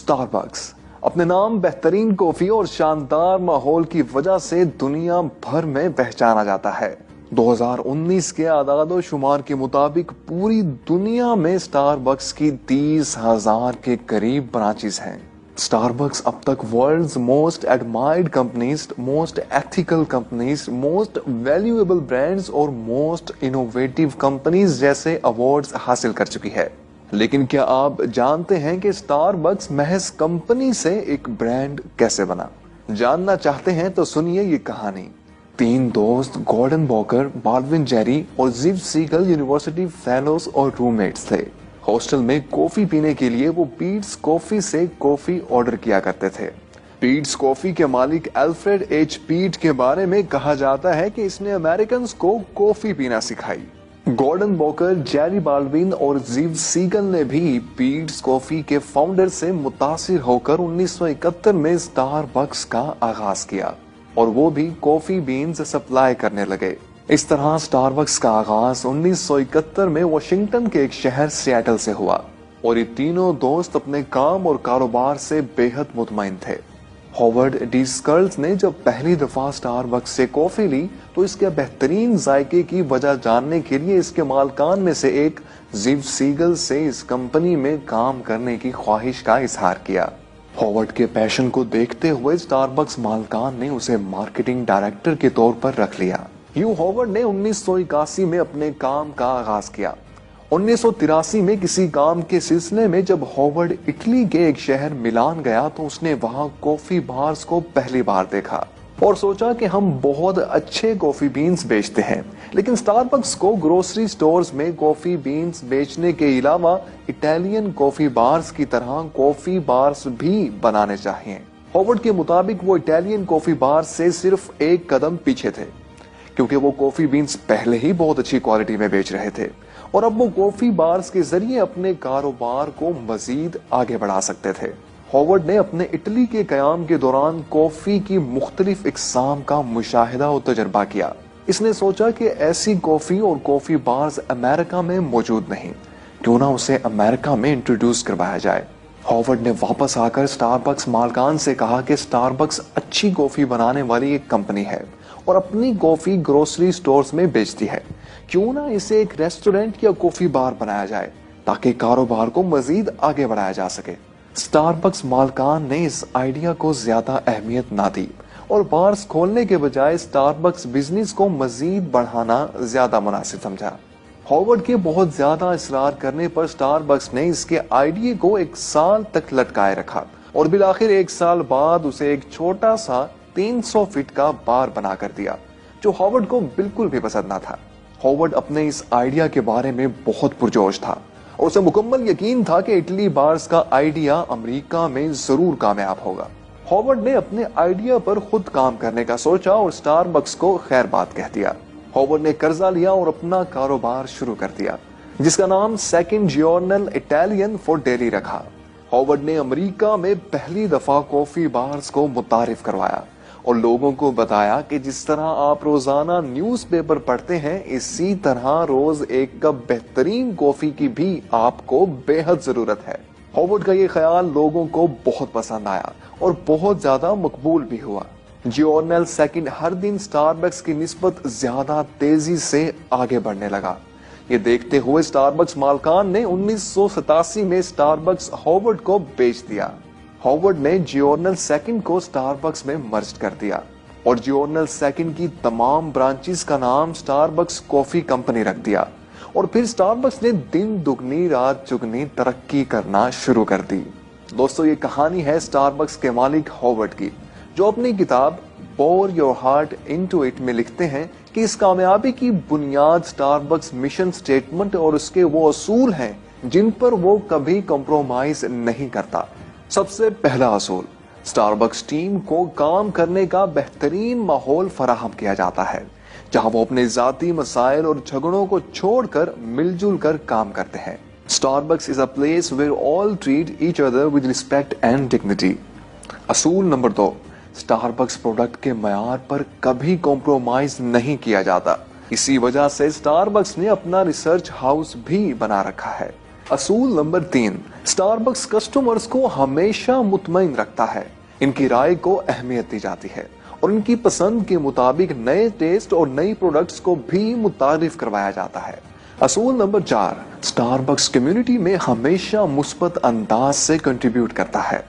Starbucks अपने नाम, बेहतरीन कॉफी और शानदार माहौल की वजह से दुनिया भर में पहचाना जाता है। 2019 के आदादो शुमार के मुताबिक पूरी दुनिया में स्टारबक्स की 30,000 के करीब ब्रांचेस हैं। स्टारबक्स अब तक world's most admired companies, most ethical companies, most valuable brands और मोस्ट इनोवेटिव कंपनीज जैसे अवार्ड्स हासिल कर चुकी है। लेकिन क्या आप जानते हैं कि स्टारबक्स महज कंपनी से एक ब्रांड कैसे बना? जानना चाहते हैं तो सुनिए ये कहानी। 3 दोस्त गॉर्डन वॉकर, बाल्विन जेरी और जिव सीगल यूनिवर्सिटी फेलोज और रूममेट्स थे। हॉस्टल में कॉफी पीने के लिए वो पीट्स कॉफी से कॉफी ऑर्डर किया करते थे। पीट्स कॉफी के मालिक अल्फ्रेड एच पीट के बारे में कहा जाता है कि इसने अमेरिकन्स को कॉफी पीना सिखाई। गॉर्डन वॉकर, जेरी बाल्विन और जिव सीगल ने भी पीट्स कॉफी के फाउंडर से मुतासिर होकर 1971 में स्टारबक्स का आगाज किया और वो भी कॉफी बीन्स सप्लाई करने लगे। इस तरह स्टारबक्स का आगाज 1971 में वाशिंगटन के एक शहर सिएटल से हुआ और ये तीनों दोस्त अपने काम और कारोबार से बेहद मुतमईन थे। हॉवर्ड डी स्कर्ल्स ने जब पहली दफा स्टारबक्स से कॉफी ली तो इसके बेहतरीन जायके की वजह जानने के लिए इसके मालकान में से एक जिव सीगल से इस कंपनी में काम करने की ख्वाहिश का इजहार किया। हॉवर्ड के पैशन को देखते हुए स्टारबक्स मालकान ने उसे मार्केटिंग डायरेक्टर के तौर पर रख लिया। ह्यू हॉवर्ड ने 1981 में अपने काम का आगाज किया। 1983 में किसी काम के सिलसिले में जब हॉवर्ड इटली के एक शहर मिलान गया तो उसने वहां कॉफी बार्स को पहली बार देखा और सोचा कि हम बहुत अच्छे कॉफी बीन्स बेचते हैं, लेकिन स्टारबक्स को ग्रोसरी स्टोर्स में कॉफी बीन्स बेचने के अलावा इटालियन कॉफी बार्स की तरह कॉफी बार्स भी बनाने चाहिए। हॉवर्ड के मुताबिक वो इटालियन कॉफी बार्स से सिर्फ एक कदम पीछे थे, क्योंकि वो कॉफी बीन्स पहले ही बहुत अच्छी क्वालिटी में बेच रहे थे और अब वो कॉफी बार्स के जरिए अपने कारोबार को मजीद आगे बढ़ा सकते थे। हॉवर्ड ने अपने इटली के कयाम के दौरान कॉफी की मुख्तलिफ इकसाम का मुशाहिदा और तजर्बा किया। इसने सोचा कि ऐसी कॉफी और कॉफी बार्स अमेरिका में मौजूद नहीं, क्यों ना उसे अमेरिका में इंट्रोड्यूस करवाया जाए। हॉवर्ड ने वापस आकर स्टारबक्स मालकान से कहा कि स्टारबक्स अच्छी कॉफी बनाने वाली एक कंपनी है और अपनी कॉफी ग्रोसरी स्टोर्स में बेचती है, क्यों ना इसे एक रेस्टोरेंट या कॉफी बार बनाया जाए ताकि कारोबार को मजीद आगे बढ़ाया जा सके। स्टारबक्स मालकान ने इस आइडिया को ज्यादा अहमियत ना दी और बार्स खोलने के बजाय स्टारबक्स बिजनेस को मजीद बढ़ाना ज्यादा मुनासिब समझा। हॉवर्ड के बहुत ज्यादा इसरार करने पर स्टारबक्स ने इसके आइडिया को 1 साल तक लटकाए रखा और बिल आखिर 1 साल बाद उसे एक छोटा सा 300 फीट का बार बना कर दिया, जो हॉवर्ड को बिल्कुल भी पसंद ना था। हॉवर्ड अपने इस आइडिया के बारे में बहुत पुरजोश था और उसे मुकम्मल यकीन था कि इटली बार्स का आइडिया अमेरिका में जरूर कामयाब होगा। हॉवर्ड ने अपने आइडिया पर खुद काम करने का सोचा और स्टारबक्स को खैर बात कह दिया। हॉवर्ड ने कर्जा लिया और अपना कारोबार शुरू कर दिया, जिसका नाम second journal Italian for daily रखा। हॉवर्ड ने अमेरिका में पहली दफा कॉफी बार्स को मुतारिफ करवाया और लोगों को बताया कि जिस तरह आप रोजाना न्यूज़पेपर पढ़ते हैं, इसी तरह रोज एक कप बेहतरीन कॉफी की भी आपको बेहद जरूरत है। हॉवर्ड का ये ख्याल लोगों को बहुत पसंद आया और बहुत ज्यादा मकबूल भी हुआ। जर्नल सेकंड हर दिन स्टारबक्स की निस्बत ज्यादा तेजी से आगे बढ़ने लगा। ये देखते हुए स्टारबक्स मालकान ने 1987 में स्टारबक्स हॉवर्ड को बेच दिया। हॉवर्ड ने जर्नल सेकंड को स्टारबक्स में मर्ज कर दिया और जर्नल सेकंड की तमाम ब्रांचेस का नाम स्टारबक्स कॉफी कंपनी रख दिया और फिर स्टारबक्स ने दिन दुगनी रात चुगनी तरक्की करना शुरू कर दी। दोस्तों, ये कहानी है स्टारबक्स के मालिक हॉवर्ड की, जो अपनी किताब पोर योर हार्ट इनटू इट में लिखते हैं कि इस कामयाबी की बुनियाद स्टारबक्स मिशन स्टेटमेंट और उसके वो असूल हैं जिन पर वो कभी कॉम्प्रोमाइज नहीं करता। सबसे पहला असूल, स्टारबक्स टीम को काम करने का बेहतरीन माहौल फराहम किया जाता है, जहां वो अपने जाती मसाइल और झगड़ों को छोड़कर मिलजुल कर काम करते हैं। Starbucks is a place where all treat each other with respect and dignity. असूल नंबर 2, स्टारबक्स प्रोडक्ट के मयार पर कभी कॉम्प्रोमाइज नहीं किया जाता। इसी वजह से स्टारबक्स ने अपना रिसर्च हाउस भी बना रखा है, اصول نمبر 3، اسٹاربکس کسٹمرز کو ہمیشہ مطمئن رکھتا ہے، ان کی رائے کو اہمیت دی جاتی ہے اور ان کی پسند کے مطابق نئے ٹیسٹ اور نئی پروڈکٹس کو بھی متعارف کروایا جاتا ہے۔ اصول نمبر 4، اسٹاربکس کمیونٹی میں ہمیشہ مثبت انداز سے کنٹریبیوٹ کرتا ہے۔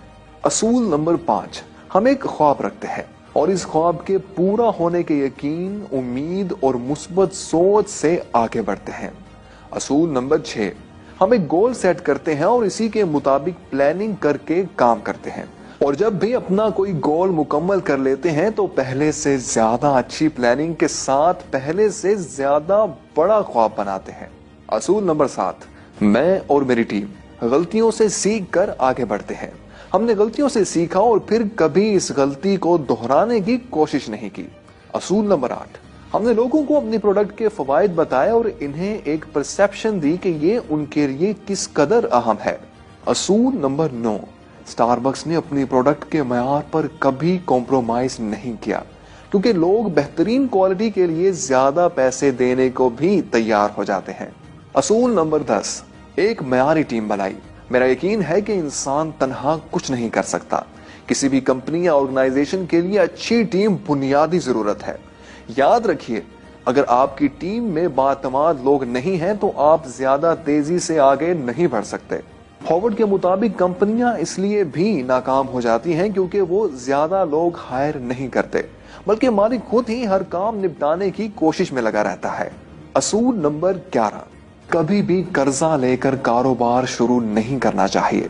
اصول نمبر 5، ہم ایک خواب رکھتے ہیں اور اس خواب کے پورا ہونے کے یقین، امید اور مثبت سوچ سے آگے بڑھتے ہیں۔ اصول نمبر 6، ہم ایک گول سیٹ کرتے ہیں اور اسی کے مطابق پلاننگ کر کے کام کرتے ہیں، اور جب بھی اپنا کوئی گول مکمل کر لیتے ہیں تو پہلے سے زیادہ اچھی پلاننگ کے ساتھ پہلے سے زیادہ بڑا خواب بناتے ہیں۔ اصول نمبر 7، میں اور میری ٹیم غلطیوں سے سیکھ کر آگے بڑھتے ہیں۔ ہم نے غلطیوں سے سیکھا اور پھر کبھی اس غلطی کو دہرانے کی کوشش نہیں کی۔ اصول نمبر 8، ہم نے لوگوں کو اپنی پروڈکٹ کے فوائد بتائے اور انہیں ایک پرسیپشن دی کہ یہ ان کے لیے کس قدر اہم ہے۔ اصول نمبر 9، اسٹاربکس نے اپنی پروڈکٹ کے معیار پر کبھی کمپرومائز نہیں کیا، کیونکہ لوگ بہترین کوالٹی کے لیے زیادہ پیسے دینے کو بھی تیار ہو جاتے ہیں۔ اصول نمبر 10، ایک معیاری ٹیم بنائی۔ میرا یقین ہے کہ انسان تنہا کچھ نہیں کر سکتا۔ کسی بھی کمپنی یا آرگنائزیشن کے لیے اچھی ٹیم بنیادی ضرورت ہے۔ یاد رکھیے، اگر آپ کی ٹیم میں بااعتماد لوگ نہیں ہیں تو آپ زیادہ تیزی سے آگے نہیں بڑھ سکتے۔ ہاورڈ کے مطابق کمپنیاں اس لیے بھی ناکام ہو جاتی ہیں کیونکہ وہ زیادہ لوگ ہائر نہیں کرتے، بلکہ مالک خود ہی ہر کام نپٹانے کی کوشش میں لگا رہتا ہے۔ اصول نمبر 11، کبھی بھی قرضہ لے کر کاروبار شروع نہیں کرنا چاہیے،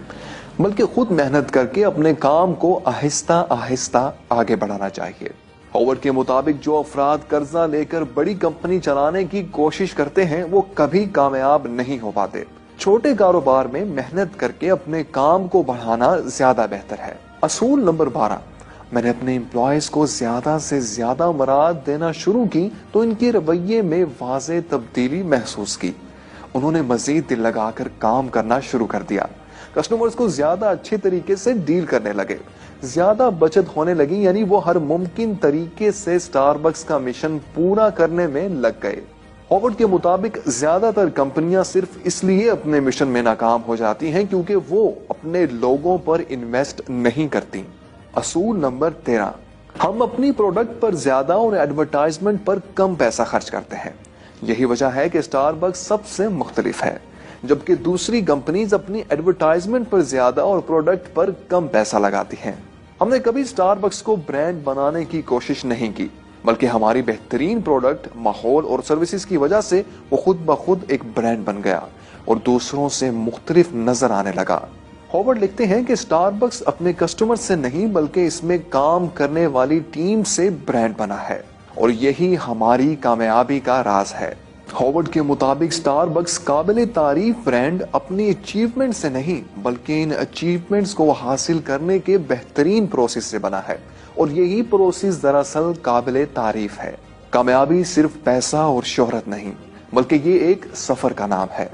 بلکہ خود محنت کر کے اپنے کام کو آہستہ آہستہ آگے بڑھانا چاہیے۔ ہاورڈ کے مطابق جو افراد قرضہ لے کر بڑی کمپنی چلانے کی کوشش کرتے ہیں وہ کبھی کامیاب نہیں ہو پاتے۔ چھوٹے کاروبار میں محنت کر کے اپنے کام کو بڑھانا زیادہ بہتر ہے۔ اصول نمبر 12، میں نے اپنے امپلائیز کو زیادہ سے زیادہ مراد دینا شروع کی تو ان کے رویے میں واضح تبدیلی محسوس کی۔ انہوں نے مزید دل لگا کر کام کرنا شروع کر دیا، کسٹمرز کو زیادہ اچھے طریقے سے ڈیل کرنے لگے، زیادہ بچت ہونے لگی، یعنی وہ ہر ممکن طریقے سے اسٹاربکس کا مشن پورا کرنے میں لگ گئے۔ ہاورڈ کے مطابق زیادہ تر کمپنیاں صرف اس لیے اپنے مشن میں ناکام ہو جاتی ہیں کیونکہ وہ اپنے لوگوں پر انویسٹ نہیں کرتی۔ اصول نمبر 13، ہم اپنی پروڈکٹ پر زیادہ اور ایڈورٹائزمنٹ پر کم پیسہ خرچ کرتے ہیں۔ یہی وجہ ہے کہ اسٹاربکس سب سے مختلف ہے، جبکہ دوسری کمپنیز اپنی ایڈورٹائزمنٹ پر زیادہ اور پروڈکٹ پر کم پیسہ لگاتی ہیں۔ ہم نے کبھی اسٹاربکس کو برانڈ بنانے کی کوشش نہیں کی، بلکہ ہماری بہترین پروڈکٹ، ماحول اور سروسز کی وجہ سے وہ خود بخود ایک برانڈ بن گیا اور دوسروں سے مختلف نظر آنے لگا۔ ہاورڈ لکھتے ہیں کہ اسٹاربکس اپنے کسٹمر سے نہیں بلکہ اس میں کام کرنے والی ٹیم سے برانڈ بنا ہے، اور یہی ہماری کامیابی کا راز ہے۔ ہاورڈ کے مطابق اسٹاربکس قابل تعریف برانڈ اپنی اچیومنٹ سے نہیں بلکہ ان اچیومنٹس کو حاصل کرنے کے بہترین پروسیس سے بنا ہے، اور یہی پروسیس دراصل قابل تعریف ہے۔ کامیابی صرف پیسہ اور شہرت نہیں بلکہ یہ ایک سفر کا نام ہے۔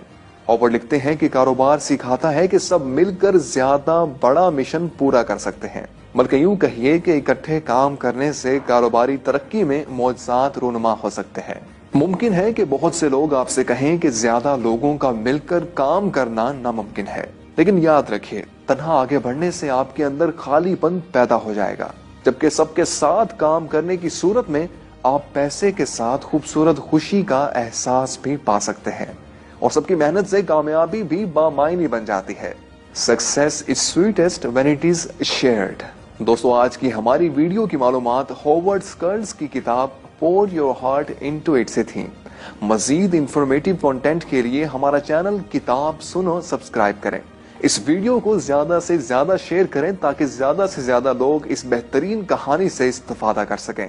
ہاورڈ لکھتے ہیں کہ کاروبار سکھاتا ہے کہ سب مل کر زیادہ بڑا مشن پورا کر سکتے ہیں، بلکہ یوں کہیے کہ اکٹھے کام کرنے سے کاروباری ترقی میں معجزات رونما ہو سکتے ہیں۔ ممکن ہے کہ بہت سے لوگ آپ سے کہیں کہ زیادہ لوگوں کا مل کر کام کرنا ناممکن ہے، لیکن یاد رکھیے، تنہا آگے بڑھنے سے آپ کے اندر خالی پن پیدا ہو جائے گا، جبکہ سب کے ساتھ کام کرنے کی صورت میں آپ پیسے کے ساتھ خوبصورت خوشی کا احساس بھی پا سکتے ہیں، اور سب کی محنت سے کامیابی بھی بامعنی بن جاتی ہے۔ Success is sweetest when it is shared. دوستو، آج کی ہماری ویڈیو کی معلومات ہاورڈ سکلز کی کتاب پور یور ہارٹ انٹو اٹ سے تھیں۔ مزید انفارمیٹیو کنٹینٹ کے لیے ہمارا چینل کتاب سنو سبسکرائب کریں۔ اس ویڈیو کو زیادہ سے زیادہ شیئر کریں تاکہ زیادہ سے زیادہ لوگ اس بہترین کہانی سے استفادہ کر سکیں۔